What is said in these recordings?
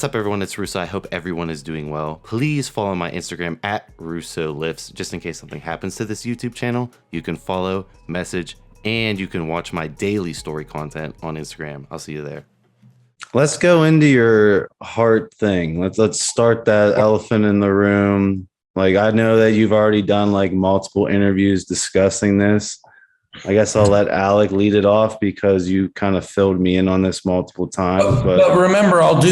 What's up, everyone? It's Russo. I hope everyone is doing well. Please follow my Instagram at Russo Lifts, just in case something happens to this YouTube channel. You can follow, message, and you can watch my daily story content on Instagram. I'll see you there. Let's go into your heart thing. Let's start that elephant in the room. Like, I know that you've already done like multiple interviews discussing this. I guess I'll let Alek lead it off because you kind of filled me in on this multiple times. But remember, I'll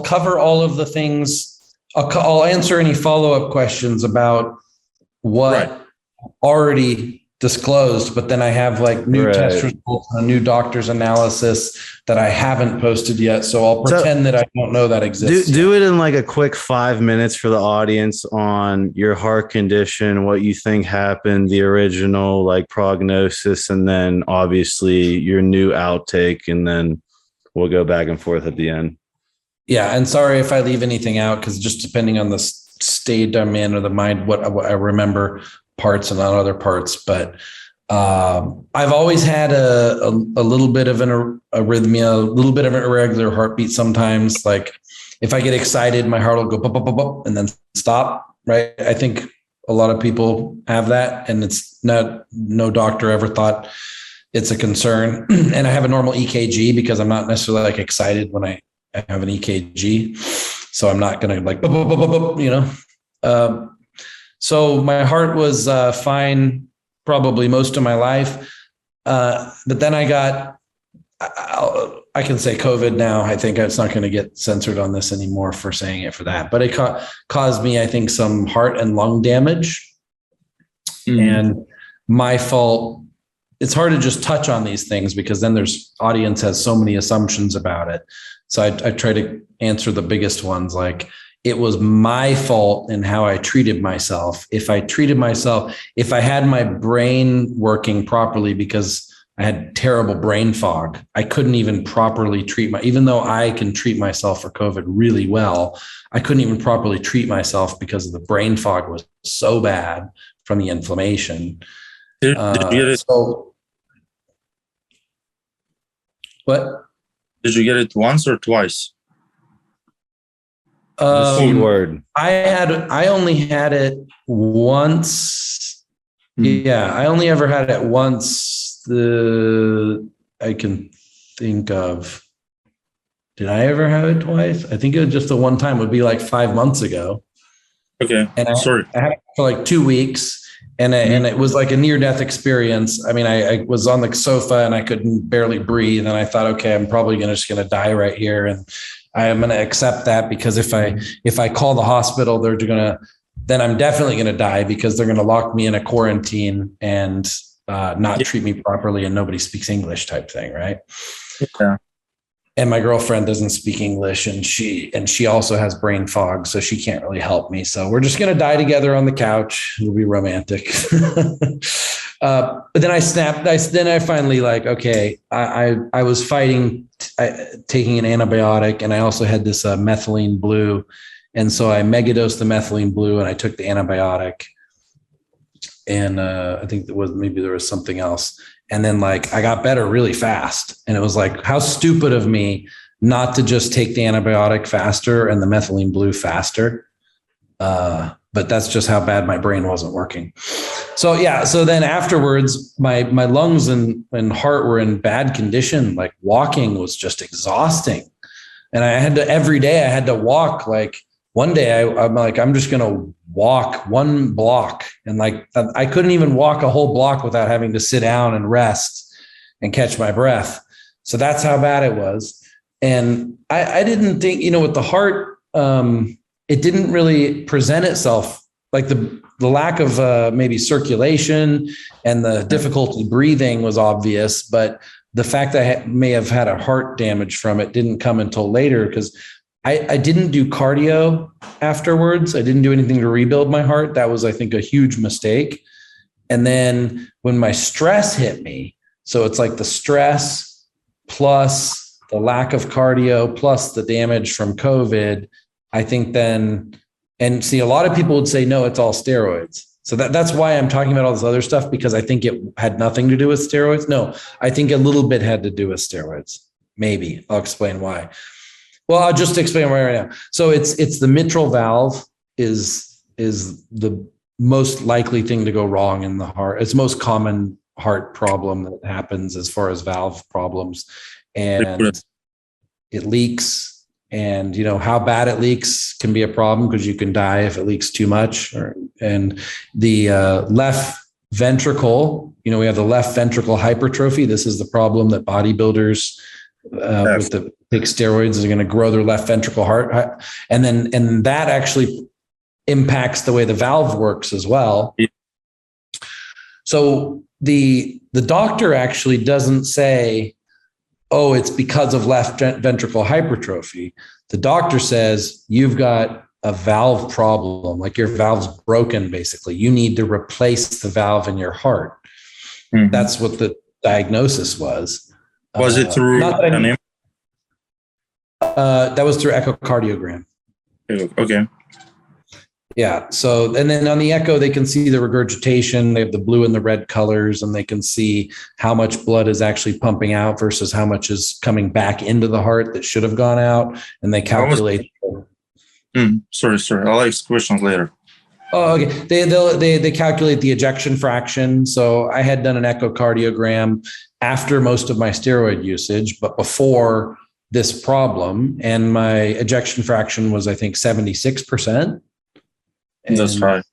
cover all of the things. I'll answer any follow-up questions about what already disclosed, but then I have like new test results, a new doctor's analysis that I haven't posted yet. So I'll pretend that I don't know that exists. Do it in like a quick 5 minutes for the audience on your heart condition, what you think happened, the original like prognosis, and then obviously your new outtake, and then we'll go back and forth at the end. Yeah. And sorry if I leave anything out, because just depending on the state I'm in or the mind, what I remember parts and not other parts, but I've always had a little bit of an arrhythmia, a little bit of an irregular heartbeat sometimes. Like if I get excited, my heart will go bop, bop, bop, bop, and then stop, right? I think a lot of people have that, and it's not, no doctor ever thought it's a concern. And I have a normal EKG because I'm not necessarily like excited when I have an EKG. So I'm not going to like, bop, bop, bop, bop, bop, you know. So my heart was fine probably most of my life. But then I got, I can say COVID now. I think it's not going to get censored on this anymore for saying it for that. But it caused me, I think, some heart and lung damage. And my fault. It's hard to just touch on these things because then audience has so many assumptions about it. So I try to answer the biggest ones, like, it was my fault in how I treated myself. If I had my brain working properly, because I had terrible brain fog, I couldn't even properly even though I can treat myself for COVID really well, I couldn't even properly treat myself because the brain fog was so bad from the inflammation. Did you get it? What? Did you get it once or twice? Word. I only had it once. Yeah, I only ever had it once. I can think of. Did I ever have it twice? I think it was just the one time. It would be like 5 months ago. Okay. And I had it for like 2 weeks, and it was like a near-death experience. I mean, I was on the sofa and I couldn't barely breathe, and I thought, okay, I'm probably just going to die right here, and I am going to accept that, because if I call the hospital, then I'm definitely going to die, because they're going to lock me in a quarantine and not treat me properly, and nobody speaks English type thing. Right. Yeah. And my girlfriend doesn't speak English, and she also has brain fog, so she can't really help me. So we're just going to die together on the couch. It'll be romantic. But then I snapped. Then I finally okay, I was fighting, taking an antibiotic, and I also had this methylene blue. And so I megadosed the methylene blue, and I took the antibiotic, and I think there was something else. And then I got better really fast. And it was like, how stupid of me not to just take the antibiotic faster and the methylene blue faster. But that's just how bad my brain wasn't working. So yeah. So then afterwards, my lungs and heart were in bad condition. Like walking was just exhausting. And every day I had to walk. Like one day I'm like, I'm just going to walk 1 block. And I couldn't even walk a whole block without having to sit down and rest and catch my breath. So that's how bad it was. And I didn't think, with the heart, it didn't really present itself, like the lack of maybe circulation and the difficulty breathing was obvious, but the fact that I may have had a heart damage from it didn't come until later, because I didn't do cardio afterwards. I didn't do anything to rebuild my heart. That was, I think, a huge mistake. And then when my stress hit me, so it's like the stress plus the lack of cardio plus the damage from COVID, I think then, and see, a lot of people would say, no, it's all steroids. So that's why I'm talking about all this other stuff, because I think it had nothing to do with steroids. No, I think a little bit had to do with steroids. Maybe. I'll explain why. Well, I'll just explain why right now. So it's the mitral valve is the most likely thing to go wrong in the heart. It's the most common heart problem that happens as far as valve problems. And it leaks. And how bad it leaks can be a problem because you can die if it leaks too much. And the left ventricle, we have the left ventricle hypertrophy. This is the problem that bodybuilders with the big steroids are going to grow their left ventricle heart, and that actually impacts the way the valve works as well. So the doctor actually doesn't say, oh, it's because of left ventricle hypertrophy. The doctor says you've got a valve problem, like your valve's broken, basically. You need to replace the valve in your heart. Mm-hmm. That's what the diagnosis was. Was it through that was through echocardiogram. Okay. Yeah. So, and then on the echo, they can see the regurgitation. They have the blue and the red colors, and they can see how much blood is actually pumping out versus how much is coming back into the heart that should have gone out. And they calculate. Sorry. I'll ask questions later. Oh, okay. They calculate the ejection fraction. So I had done an echocardiogram after most of my steroid usage, but before this problem, and my ejection fraction was, I think, 76%. That's right.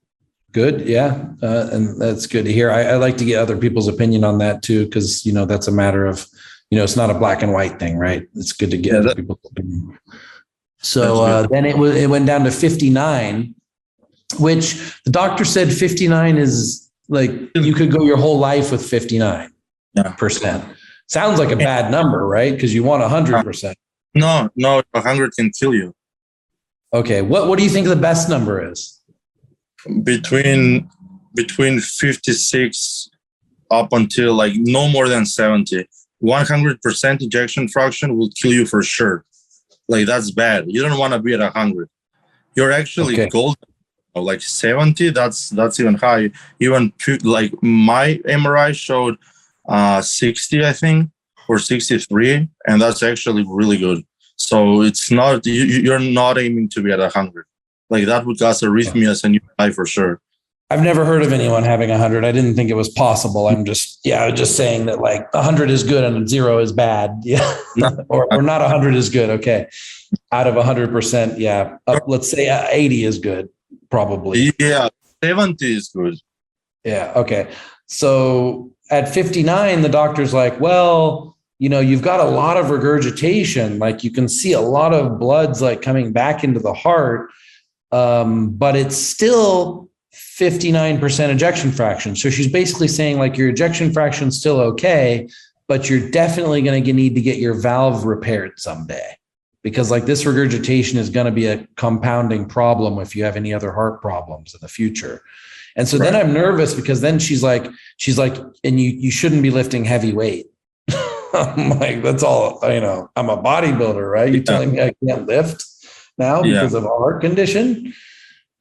Good. Yeah. And that's good to hear. I like to get other people's opinion on that too, because, that's a matter of, it's not a black and white thing, right? It's good to get other people's opinion. So then it went down to 59, which the doctor said 59 is like, you could go your whole life with 59%. Sounds like a bad number, right? Because you want 100%. No, 100 can kill you. Okay. What do you think the best number is? Between 56 up until like no more than 70. 100% ejection fraction will kill you for sure. Like, that's bad. You don't want to be at 100. You're actually golden. Like 70, that's even high. Even like my MRI showed 60, I think, or 63, and that's actually really good. So it's not, you're not aiming to be at 100. Like, that would cause arrhythmias and you die for sure. I've never heard of anyone having 100. I didn't think it was possible. I was just saying that like 100 is good and 0 is bad. Yeah. or not 100 is good. Okay. Out of 100%. Yeah. Let's say 80 is good. Probably. Yeah. 70 is good. Yeah. Okay. So at 59, the doctor's like, well, you've got a lot of regurgitation. Like, you can see a lot of blood's like coming back into the heart. But it's still 59% ejection fraction. So she's basically saying like your ejection fraction is still okay, but you're definitely going to need to get your valve repaired someday, because like this regurgitation is going to be a compounding problem if you have any other heart problems in the future. And so then I'm nervous, because then she's like, and you shouldn't be lifting heavy weight. I'm like, that's all, I'm a bodybuilder, right? You're telling me I can't lift now because of a heart condition.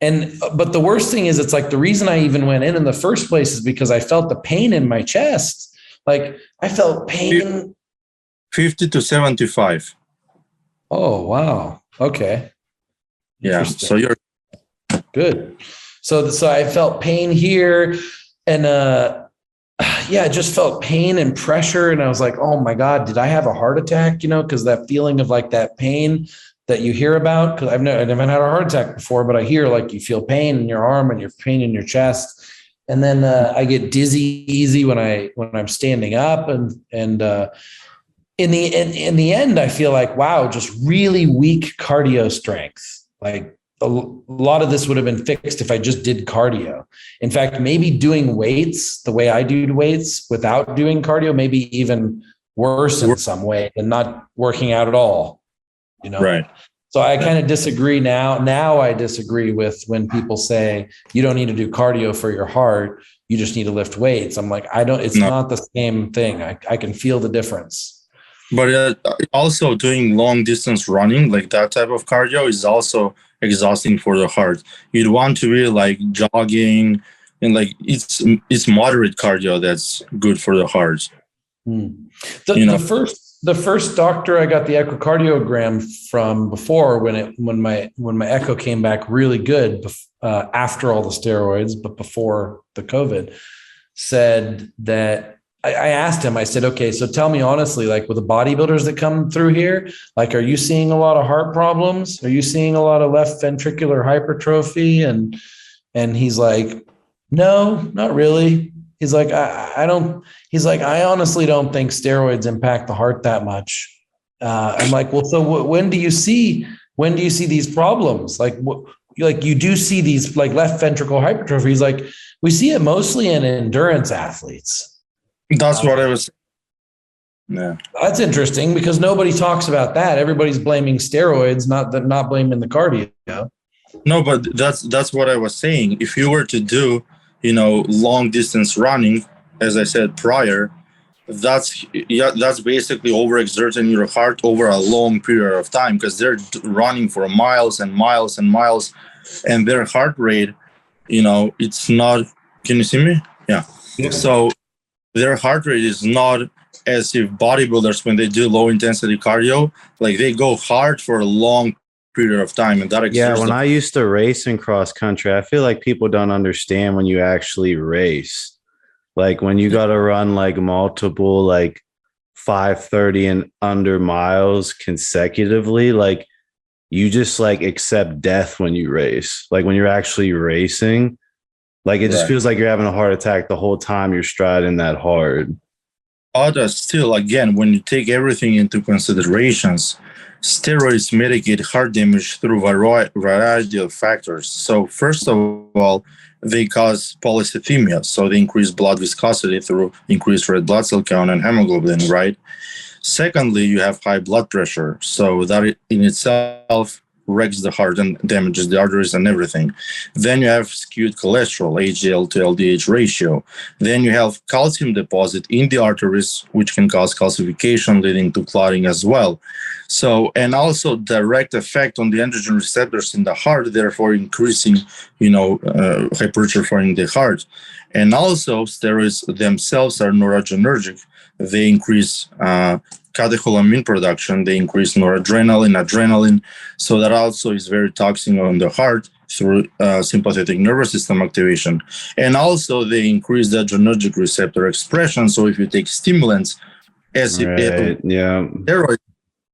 But the worst thing is, it's like the reason I even went in the first place is because I felt the pain in my chest. Like, I felt pain. 50 to 75. Oh, wow. Okay. Yeah. So you're good. So I felt pain here, and I just felt pain and pressure. And I was like, oh my God, did I have a heart attack? Because that feeling of like that pain that you hear about, because I've never had a heart attack before, but I hear like you feel pain in your arm and your pain in your chest. And then I get dizzy easy when I'm standing up, and in the end, I feel like, wow, just really weak cardio strength. Like a lot of this would have been fixed if I just did cardio. In fact, maybe doing weights the way I do weights without doing cardio, maybe even worse in some way than not working out at all. Right. So I kind of disagree now. Now I disagree with when people say you don't need to do cardio for your heart, you just need to lift weights. I'm like, it's not the same thing. I can feel the difference. But also doing long distance running, like that type of cardio, is also exhausting for the heart. You'd want to be like jogging, and like it's moderate cardio that's good for the heart. The the first doctor I got the echocardiogram from before, when my echo came back really good after all the steroids, but before the COVID, said that I asked him, I said, okay, so tell me honestly, like with the bodybuilders that come through here, like, are you seeing a lot of heart problems? Are you seeing a lot of left ventricular hypertrophy? And he's like, no, not really. He's like, I don't, he's like, I honestly don't think steroids impact the heart that much. I'm like, well, so when do you see these problems? Like, like you do see these like left ventricle hypertrophy. He's like, we see it mostly in endurance athletes. That's what I was. Yeah, that's interesting because nobody talks about that. Everybody's blaming steroids, not blaming the cardio. No, but that's what I was saying. If you were to do, long distance running, as I said prior, that's basically overexerting your heart over a long period of time because they're running for miles and miles and miles, and their heart rate, it's not. Can you see me? Yeah. So their heart rate is not as if bodybuilders, when they do low intensity cardio, like they go hard for a long period of time. And that when I used to race in cross country, I feel like people don't understand when you actually race. Like when you got to run like multiple, like 5:30 and under miles consecutively, like you just like accept death when you race. Like when you're actually racing, like it just feels like you're having a heart attack the whole time you're striding that hard. But still, again, when you take everything into considerations, steroids mitigate heart damage through a variety of factors. So first of all, they cause polycythemia. So they increase blood viscosity through increased red blood cell count and hemoglobin, right? Secondly, you have high blood pressure. So that in itself wrecks the heart and damages the arteries and everything. Then you have skewed cholesterol, HDL to LDH ratio. Then you have calcium deposit in the arteries, which can cause calcification, leading to clotting as well. So, and also direct effect on the androgen receptors in the heart, therefore increasing, hypertrophying the heart. And also steroids themselves are noradrenergic. They increase catecholamine production, they increase noradrenaline, adrenaline. So that also is very toxic on the heart through sympathetic nervous system activation. And also they increase the adrenergic receptor expression. So if you take stimulants, steroids,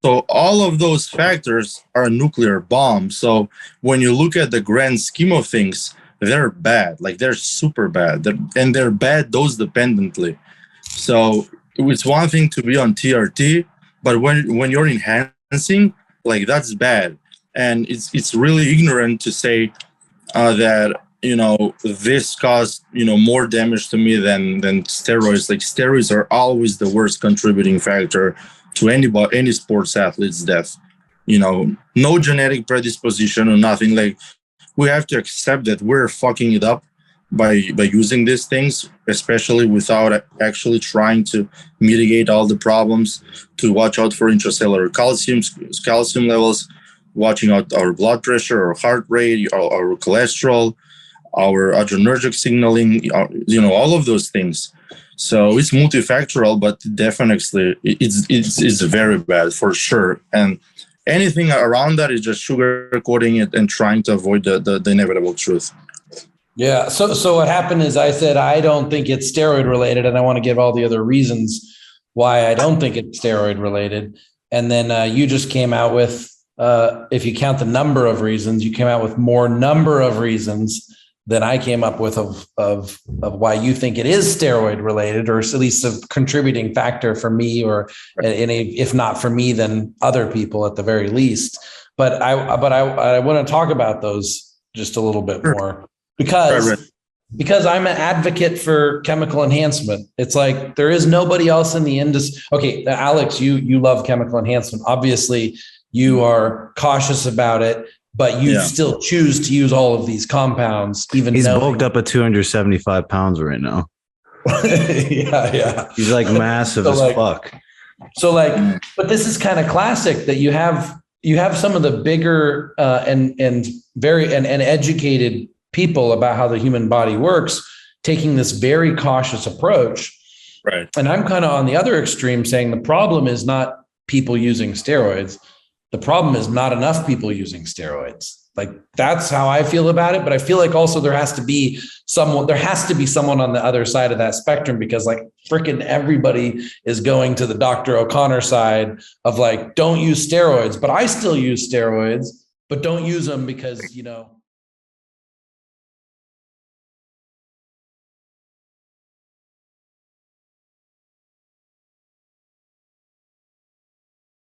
so all of those factors are a nuclear bomb. So when you look at the grand scheme of things, they're bad, like they're super bad, and they're bad dose dependently. So it's one thing to be on TRT, but when you're enhancing, like that's bad. And it's really ignorant to say that, this caused, more damage to me than steroids. Like steroids are always the worst contributing factor to any sports athlete's death. No genetic predisposition or nothing. Like we have to accept that we're fucking it up by using these things, especially without actually trying to mitigate all the problems, to watch out for intracellular calcium levels, watching out our blood pressure, our heart rate, our cholesterol, our adrenergic signaling, all of those things. So it's multifactorial, but definitely it's very bad for sure. And anything around that is just sugarcoating it and trying to avoid the inevitable truth. Yeah. So what happened is I said, I don't think it's steroid related, and I want to give all the other reasons why I don't think it's steroid related. And then you just came out with, if you count the number of reasons, you came out with more number of reasons than I came up with of why you think it is steroid related, or at least a contributing factor for me, or if not for me, then other people at the very least. But I want to talk about those just a little bit more. Because I'm an advocate for chemical enhancement. It's like there is nobody else in the industry. Okay, Alex, you love chemical enhancement. Obviously, you are cautious about it, but you still choose to use all of these compounds. Even he's bulked up at 275 pounds right now. Yeah. He's like massive as fuck. So but this is kind of classic that you have some of the bigger and very educated people about how the human body works, taking this very cautious approach. Right. And I'm kind of on the other extreme saying the problem is not people using steroids. The problem is not enough people using steroids. Like that's how I feel about it. But I feel like also there has to be someone on the other side of that spectrum, because like freaking everybody is going to the Dr. O'Connor side of like, don't use steroids, but I still use steroids, but don't use them because,